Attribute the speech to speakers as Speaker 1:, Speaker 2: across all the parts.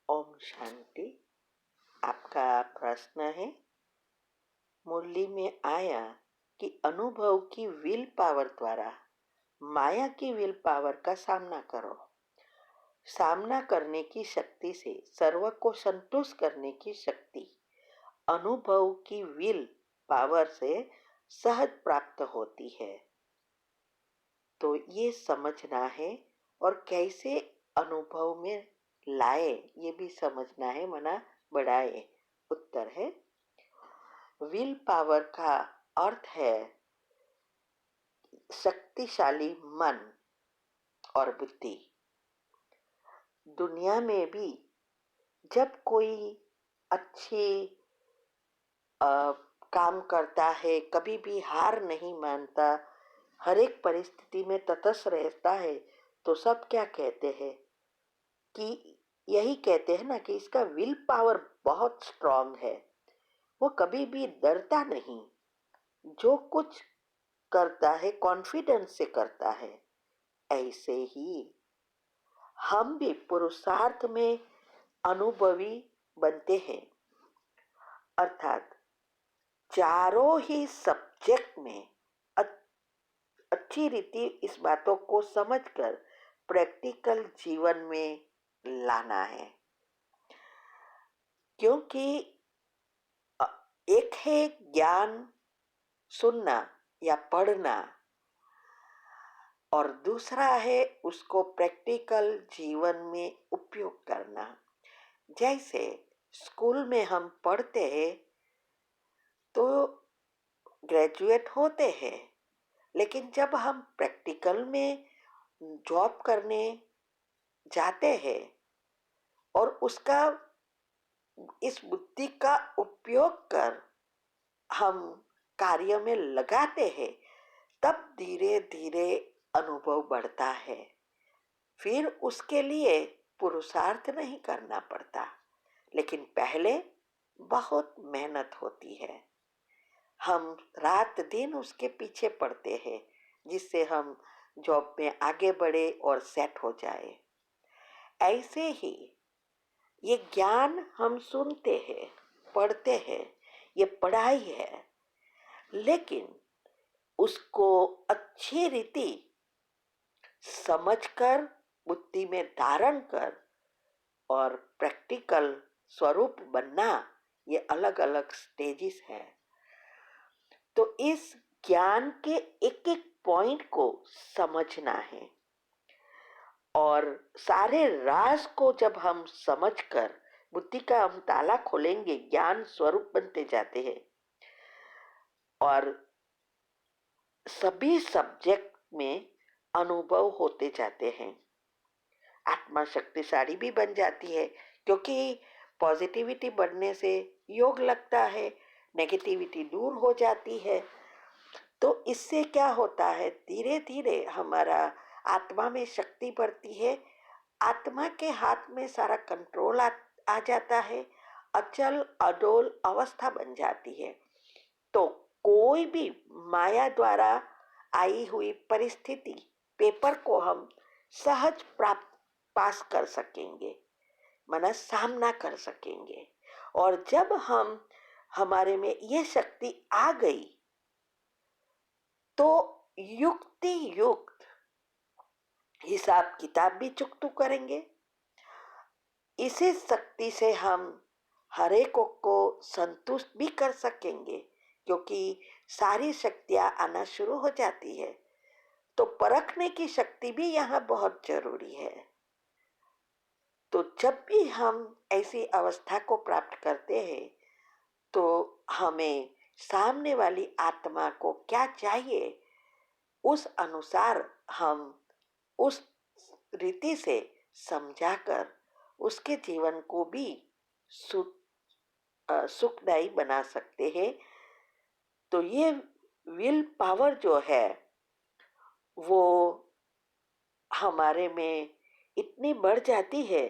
Speaker 1: ओम शांति। आपका प्रश्न है, मुरली में आया कि अनुभव की विल पावर द्वारा माया की विल पावर का सामना करो। सामना करने की शक्ति से सर्व को संतुष्ट करने की शक्ति अनुभव की विल पावर से सहज प्राप्त होती है। तो ये समझना है और कैसे अनुभव में लाए ये भी समझना है, मना बढ़ाए। उत्तर है, विल पावर का अर्थ है शक्तिशाली मन और बुद्धि। दुनिया में भी जब कोई अच्छी काम करता है, कभी भी हार नहीं मानता, हर एक परिस्थिति में तटस्थ रहता है, तो सब क्या कहते हैं कि यही कहते हैं ना कि इसका विल पावर बहुत स्ट्रांग है, वो कभी भी डरता नहीं, जो कुछ करता है कॉन्फिडेंस से करता है। ऐसे ही हम भी पुरुषार्थ में अनुभवी बनते हैं, अर्थात चारों ही सब्जेक्ट में अच्छी रीति इस बातों को समझकर प्रैक्टिकल जीवन में लाना है। क्योंकि एक है ज्ञान सुनना या पढ़ना, और दूसरा है उसको प्रैक्टिकल जीवन में उपयोग करना। जैसे स्कूल में हम पढ़ते हैं तो ग्रेजुएट होते हैं, लेकिन जब हम प्रैक्टिकल में जॉब करने जाते हैं और उसका इस बुद्धि का उपयोग कर हम कार्य में लगाते हैं, तब धीरे धीरे अनुभव बढ़ता है। फिर उसके लिए पुरुषार्थ नहीं करना पड़ता, लेकिन पहले बहुत मेहनत होती है। हम रात दिन उसके पीछे पड़ते हैं जिससे हम जॉब में आगे बढ़े और सेट हो जाए। ऐसे ही ये ज्ञान हम सुनते हैं, पढ़ते हैं, ये पढ़ाई है, लेकिन उसको अच्छी रीति समझकर बुद्धि में धारण कर और प्रैक्टिकल स्वरूप बनना, ये अलग अलग स्टेजेस है। तो इस ज्ञान के एक एक पॉइंट को समझना है, और सारे राज को जब हम समझकर बुद्धि का हम ताला खोलेंगे, ज्ञान स्वरूप बनते जाते हैं और सभी सब्जेक्ट में अनुभव होते जाते हैं। आत्मा शक्तिशाली भी बन जाती है, क्योंकि पॉजिटिविटी बढ़ने से योग लगता है, नेगेटिविटी दूर हो जाती है। तो इससे क्या होता है, धीरे धीरे हमारा आत्मा में शक्ति बढ़ती है, आत्मा के हाथ में सारा कंट्रोल आ जाता है, अचल अडोल अवस्था बन जाती है। तो कोई भी माया द्वारा आई हुई परिस्थिति पेपर को हम सहज प्राप्त पास कर सकेंगे, माना सामना कर सकेंगे। और जब हमारे में ये शक्ति आ गई तो युक्ति युक्त हिसाब किताब भी चुकतू करेंगे। इसी शक्ति से हम हर एक को संतुष्ट भी कर सकेंगे, क्योंकि सारी शक्तियां आना शुरू हो जाती है। तो परखने की शक्ति भी यहाँ बहुत जरूरी है। तो जब भी हम ऐसी अवस्था को प्राप्त करते हैं तो हमें सामने वाली आत्मा को क्या चाहिए, उस अनुसार हम उस रीति से समझाकर उसके जीवन को भी सुखदायी बना सकते हैं। तो ये विल पावर जो है वो हमारे में इतनी बढ़ जाती है,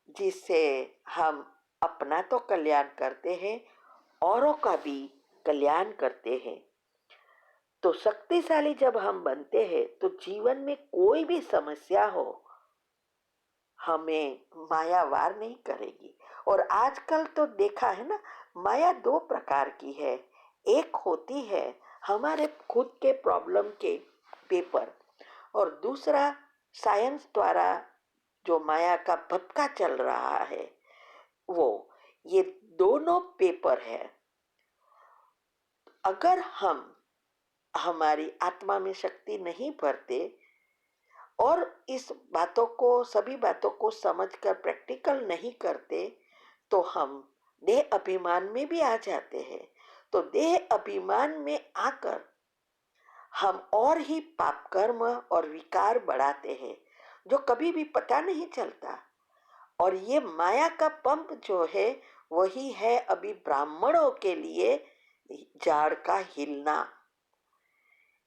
Speaker 1: जिससे हम अपना तो कल्याण करते हैं, औरों का भी कल्याण करते हैं। तो शक्तिशाली जब हम बनते हैं तो जीवन में कोई भी समस्या हो, हमें माया वार नहीं करेगी। और आजकल तो देखा है ना, माया दो प्रकार की है। एक होती है हमारे खुद के प्रॉब्लम के पेपर, और दूसरा साइंस द्वारा जो माया का भपका चल रहा है वो। ये दोनों पेपर है। अगर हम हमारी आत्मा में शक्ति नहीं भरते और इस बातों को, सभी बातों को समझकर प्रैक्टिकल नहीं करते, तो हम देह अभिमान में भी आ जाते हैं। तो देह अभिमान में आकर हम और ही पाप कर्म और विकार बढ़ाते हैं, जो कभी भी पता नहीं चलता। और ये माया का पंप जो है वही है अभी ब्राह्मणों के लिए झाड़ का हिलना।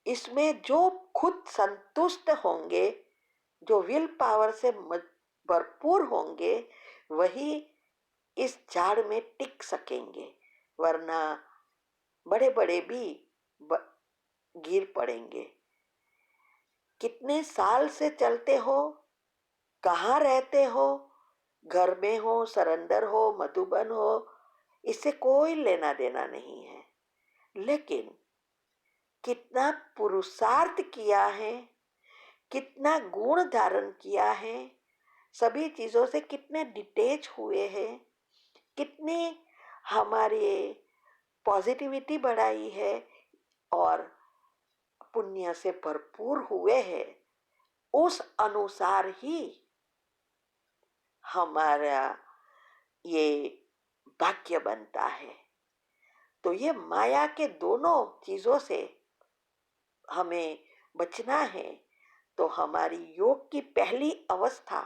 Speaker 1: इसमें जो खुद संतुष्ट होंगे, जो विल पावर से भरपूर होंगे, वही इस झाड़ में टिक सकेंगे, वरना बड़े बड़े भी गिर पड़ेंगे। कितने साल से चलते हो, कहाँ रहते हो, घर में हो, सरंदर हो, मधुबन हो, इससे कोई लेना देना नहीं है। लेकिन कितना पुरुषार्थ किया है, कितना गुण धारण किया है, सभी चीजों से कितने डिटेच हुए हैं, कितने हमारे पॉजिटिविटी बढ़ाई है और पुण्य से भरपूर हुए हैं, उस अनुसार ही हमारा ये भाग्य बनता है। तो ये माया के दोनों चीजों से हमें बचना है। तो हमारी योग की पहली अवस्था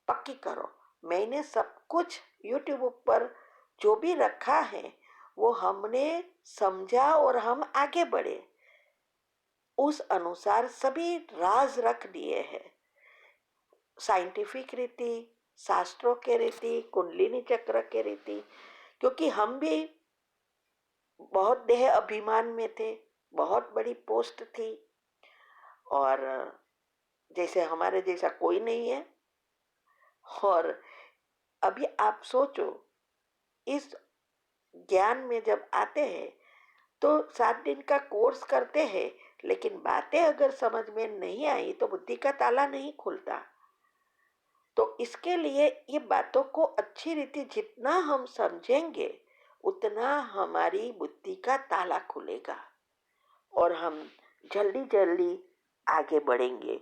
Speaker 1: पक्की करो। मैंने सब कुछ यूट्यूब पर जो भी रखा है वो हमने समझा और हम आगे बढ़े, उस अनुसार सभी राज रख दिए हैं। साइंटिफिक रीति, शास्त्रों के रीति, कुंडलिनी चक्र के रीति। क्योंकि हम भी बहुत देह अभिमान में थे, बहुत बड़ी पोस्ट थी, और जैसे हमारे जैसा कोई नहीं है। और अभी आप सोचो, इस ज्ञान में जब आते हैं तो 7 दिन का कोर्स करते हैं, लेकिन बातें अगर समझ में नहीं आई तो बुद्धि का ताला नहीं खुलता। तो इसके लिए ये बातों को अच्छी रीति जितना हम समझेंगे उतना हमारी बुद्धि का ताला खुलेगा और हम जल्दी जल्दी आगे बढ़ेंगे।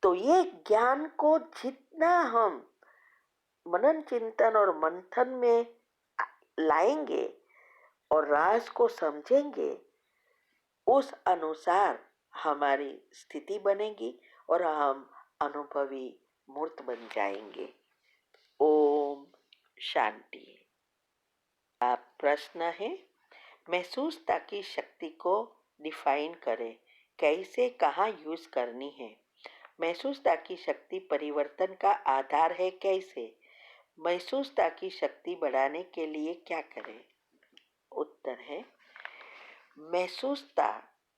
Speaker 1: तो ये ज्ञान को जितना हम मनन चिंतन और मंथन में लाएंगे और राज को समझेंगे, उस अनुसार हमारी स्थिति बनेगी और हम अनुभवी मूर्त बन जाएंगे। ओम शांति। आप प्रश्न है, महसूसता की शक्ति को डिफाइन करें, कैसे कहाँ यूज करनी है। महसूसता की शक्ति परिवर्तन का आधार है, कैसे। महसूसता की शक्ति बढ़ाने के लिए क्या करें। उत्तर है, महसूसता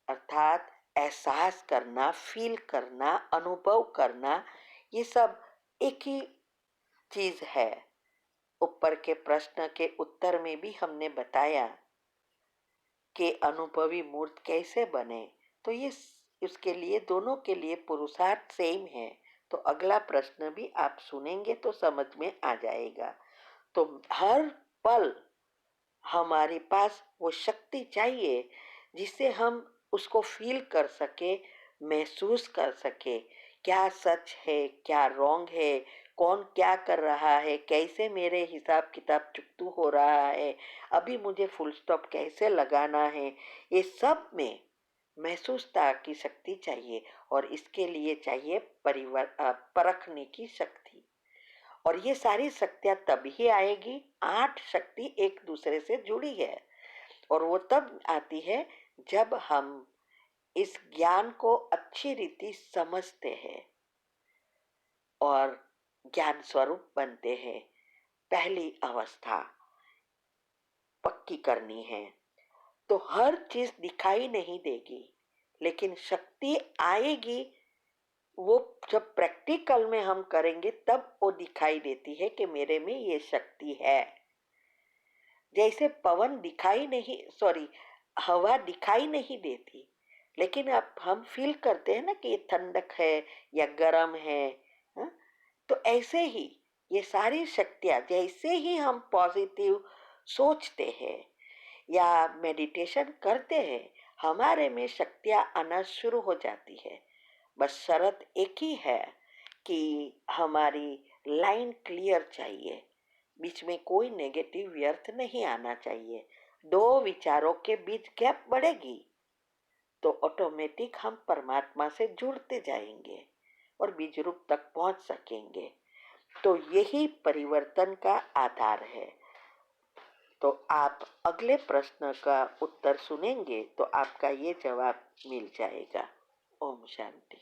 Speaker 1: अर्थात एहसास करना, फील करना, अनुभव करना, ये सब एक ही चीज है। ऊपर के प्रश्न के उत्तर में भी हमने बताया कि अनुभवी मूर्त कैसे बने। तो ये उसके लिए दोनों के लिए पुरुषार्थ सेम है। तो अगला प्रश्न भी आप सुनेंगे तो समझ में आ जाएगा। तो हर पल हमारे पास वो शक्ति चाहिए जिससे हम उसको फील कर सके, महसूस कर सके, क्या सच है, क्या रॉन्ग है, कौन क्या कर रहा है, कैसे मेरे हिसाब किताब चुकतू हो रहा है, अभी मुझे फुल स्टॉप कैसे लगाना है। ये सब में महसूसता की शक्ति चाहिए और इसके लिए चाहिए परखने की शक्ति। और ये सारी शक्तियां तभी आएगी, 8 शक्ति एक दूसरे से जुड़ी है, और वो तब आती है जब हम इस ज्ञान को अच्छी रीति समझते हैं और ज्ञान स्वरूप बनते हैं। पहली अवस्था पक्की करनी है। तो हर चीज दिखाई नहीं देगी, लेकिन शक्ति आएगी वो जब प्रैक्टिकल में हम करेंगे तब वो दिखाई देती है कि मेरे में ये शक्ति है। जैसे पवन दिखाई नहीं, सॉरी, हवा दिखाई नहीं देती, लेकिन अब हम फील करते हैं ना कि ये ठंडक है या गर्म है। हाँ? तो ऐसे ही ये सारी शक्तियां, जैसे ही हम पॉजिटिव सोचते हैं या मेडिटेशन करते हैं, हमारे में शक्तियां आना शुरू हो जाती है। बस शर्त एक ही है कि हमारी लाइन क्लियर चाहिए, बीच में कोई नेगेटिव व्यर्थ नहीं आना चाहिए। दो विचारों के बीच गैप बढ़ेगी तो ऑटोमेटिक हम परमात्मा से जुड़ते जाएंगे और बीज रूप तक पहुंच सकेंगे। तो यही परिवर्तन का आधार है। तो आप अगले प्रश्न का उत्तर सुनेंगे तो आपका ये जवाब मिल जाएगा। ओम शांति।